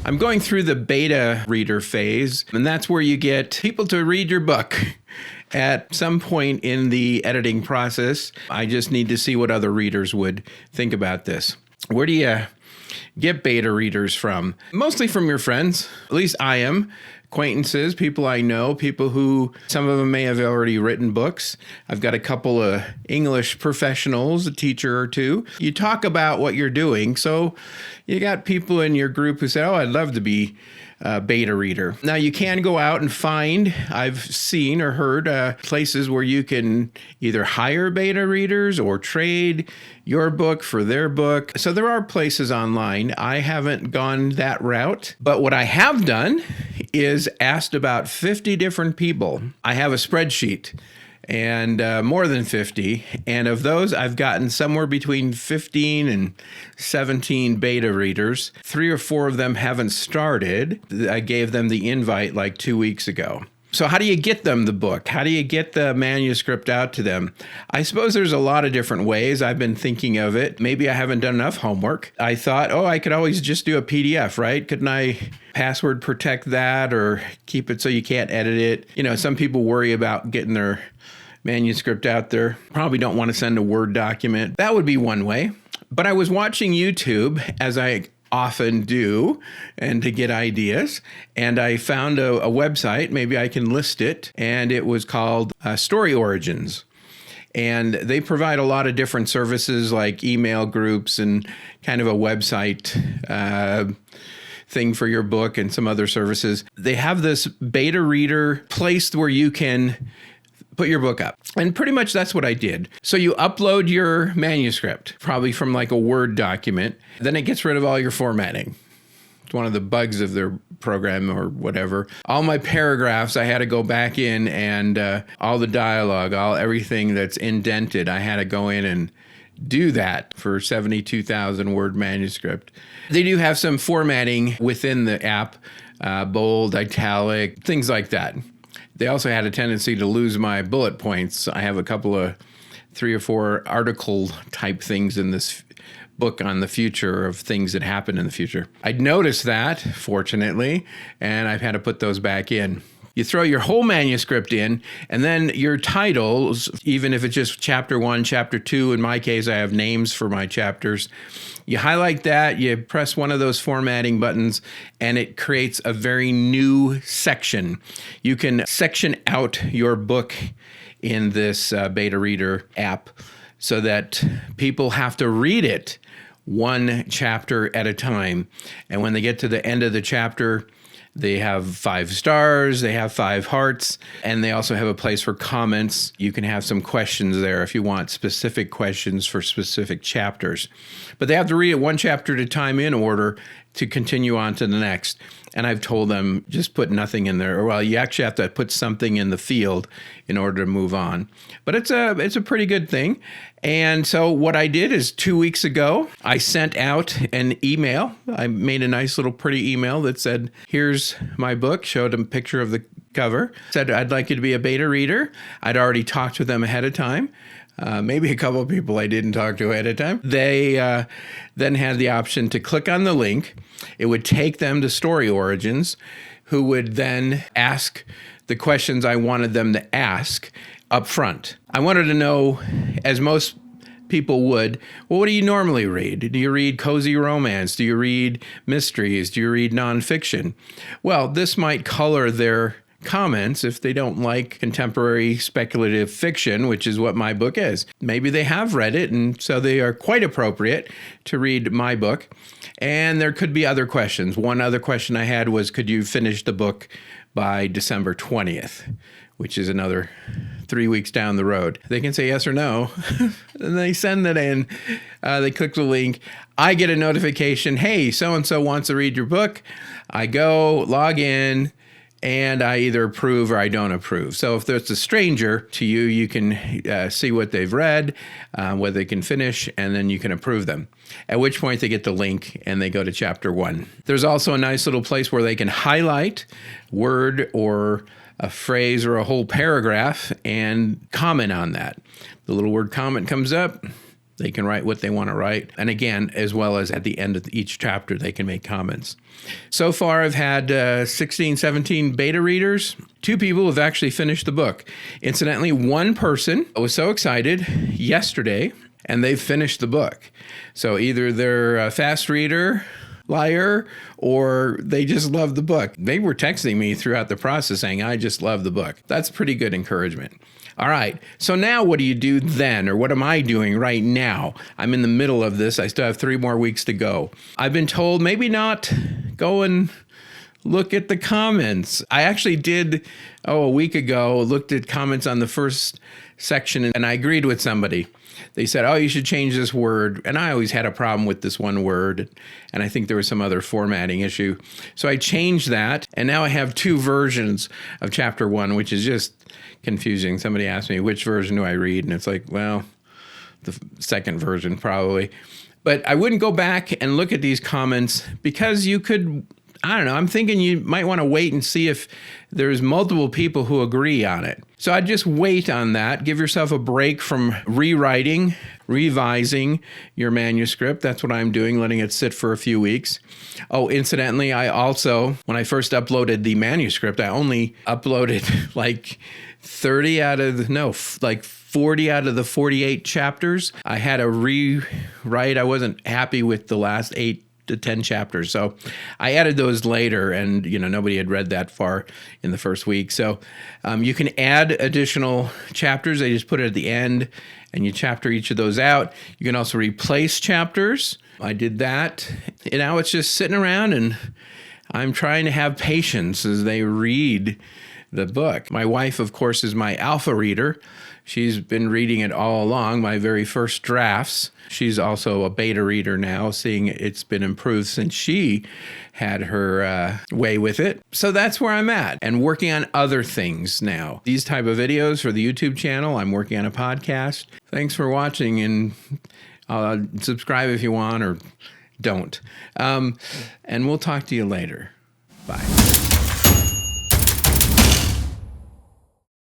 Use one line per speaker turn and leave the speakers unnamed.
I'm going through the beta reader phase, and that's where you get people to read your book. At some point in the editing process, I just need to see what other readers would think about this. Where do you get beta readers from? Mostly from your friends. At least I am. Acquaintances, people I know, people who, some of them may have already written books. I've got a couple of English professionals, a teacher or two. You talk about what you're doing. So you got people in your group who say, oh, I'd love to be a beta reader. Now you can go out and find, I've seen or heard places where you can either hire beta readers or trade your book for their book. So there are places online. I haven't gone that route, but what I have done is asked about 50 different people. I have a spreadsheet and more than 50. And of those, I've gotten somewhere between 15 and 17 beta readers. 3 or 4 of them haven't started. I gave them the invite like 2 weeks ago. So how do you get them the book? How do you get the manuscript out to them? I suppose there's a lot of different ways. I've been thinking of it. Maybe I haven't done enough homework. I thought, I could always just do a PDF, right? Couldn't I password protect that or keep it so you can't edit it? You know, some people worry about getting their manuscript out there. Probably don't want to send a Word document. That would be one way. But I was watching YouTube, as I often do, and to get ideas. And I found a website, maybe I can list it, and it was called StoryOrigins. And they provide a lot of different services like email groups and kind of a website thing for your book and some other services. They have this beta reader place where you can put your book up. And pretty much that's what I did. So you upload your manuscript, probably from like a Word document. Then it gets rid of all your formatting. It's one of the bugs of their program or whatever. All my paragraphs, I had to go back in and all the dialogue, everything that's indented, I had to go in and do that for 72,000 word manuscript. They do have some formatting within the app, bold, italic, things like that. They also had a tendency to lose my bullet points. I have a couple of 3 or 4 article type things in this book on the future of things that happen in the future. I'd noticed that, fortunately, and I've had to put those back in. You throw your whole manuscript in, and then your titles, even if it's just chapter 1, chapter 2, in my case, I have names for my chapters. You highlight that, you press one of those formatting buttons, and it creates a very new section. You can section out your book in this beta reader app so that people have to read it one chapter at a time. And when they get to the end of the chapter, they have 5 stars, they have 5 hearts, and they also have a place for comments. You can have some questions there if you want specific questions for specific chapters. But they have to read it one chapter at a time in order to continue on to the next. And I've told them, just put nothing in there. Well, you actually have to put something in the field in order to move on. But it's a pretty good thing. And so what I did is 2 weeks ago, I sent out an email. I made a nice little pretty email that said, here's my book, showed them a picture of the cover, said, I'd like you to be a beta reader. I'd already talked to them ahead of time. Maybe a couple of people I didn't talk to ahead of time. They then had the option to click on the link. It would take them to StoryOrigins, who would then ask the questions I wanted them to ask up front. I wanted to know, as most people would, well, what do you normally read? Do you read cozy romance? Do you read mysteries? Do you read nonfiction? Well, this might color their comments if they don't like contemporary speculative fiction, which is what my book is. Maybe they have read it, and so they are quite appropriate to read my book. And there could be other questions. One other question I had was, could you finish the book by December 20th, which is another 3 weeks down the road? They can say yes or no. And they send that in. They click the link. I get a notification, hey, so-and-so wants to read your book. I go, log in, and I either approve or I don't approve. So if there's a stranger to you, you can see what they've read, whether they can finish, and then you can approve them. At which point they get the link and they go to chapter 1. There's also a nice little place where they can highlight word or a phrase or a whole paragraph and comment on that. The little word comment comes up. They can write what they want to write. And again, as well as at the end of each chapter, they can make comments. So far, I've had 16, 17 beta readers. 2 people have actually finished the book. Incidentally, one person was so excited yesterday, and they've finished the book. So either they're a fast reader, liar, or they just love the book. They were texting me throughout the process saying, I just love the book. That's pretty good encouragement. All right, so now what do you do then, or what am I doing right now? I'm in the middle of this. I still have 3 more weeks to go. I've been told maybe not go and look at the comments. I actually did, a week ago, looked at comments on the first section, and I agreed with somebody. They said, you should change this word. And I always had a problem with this one word. And I think there was some other formatting issue. So I changed that. And now I have 2 versions of chapter 1, which is just confusing. Somebody asked me, which version do I read? And it's like, well, the second version probably. But I wouldn't go back and look at these comments because you could, I don't know, I'm thinking you might want to wait and see if there's multiple people who agree on it. So I'd just wait on that. Give yourself a break from rewriting, revising your manuscript. That's what I'm doing, letting it sit for a few weeks. Incidentally, I also, when I first uploaded the manuscript, I only uploaded like 40 out of the 48 chapters. I had to rewrite. I wasn't happy with the last 8 to 10 chapters. So I added those later, and nobody had read that far in the first week. So you can add additional chapters. I just put it at the end, and you chapter each of those out. You can also replace chapters. I did that. And now it's just sitting around, and I'm trying to have patience as they read the book. My wife, of course, is my alpha reader. She's been reading it all along, my very first drafts. She's also a beta reader now, seeing it's been improved since she had her way with it. So that's where I'm at, and working on other things now. These type of videos for the YouTube channel. I'm working on a podcast. Thanks for watching, and subscribe if you want, or don't. And we'll talk to you later. Bye.